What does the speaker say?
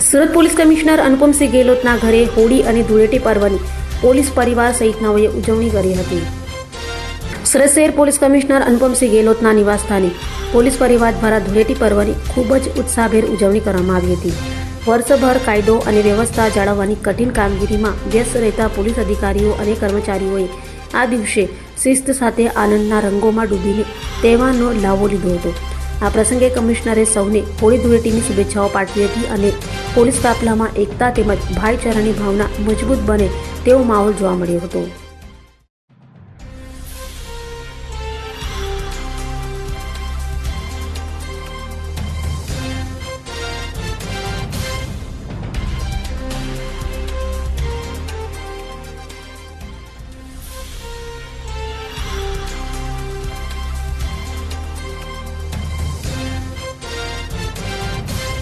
Surat police commissioner Anupamsinh ગેહલોતના ઘરે હોળી અને ધૂળેટી પર્વની પોલીસ પરિવાર સહિતનાઓએ ઉજવણી કરી હતી। સુરત શહેર પોલીસ કમિશનર અનુપમસિંહ ગેહલોતના નિવાસસ્થાને પોલીસ પરિવાર દ્વારા ધૂળેટી પર્વની ખૂબ જ ઉત્સાહભેર ઉજવણી કરવામાં આવી હતી। વર્ષભર કાયદો અને વ્યવસ્થા જાળવવાની કઠિન કામગીરીમાં વ્યસ્ત રહેતા પોલીસ અધિકારીઓ અને કર્મચારીઓએ આ દિવસે શિસ્ત સાથે આનંદના રંગોમાં ડૂબીને તહેવારનો લાવો લીધો હતો। આ પ્રસંગે કમિશનરે સૌને હોળી ધૂળેટીની શુભેચ્છાઓ પાઠવી હતી અને પોલીસ કાફલામાં એકતા તેમજ ભાઈચારાની ભાવના મજબૂત બને તેવો માહોલ જોવા મળ્યો હતો।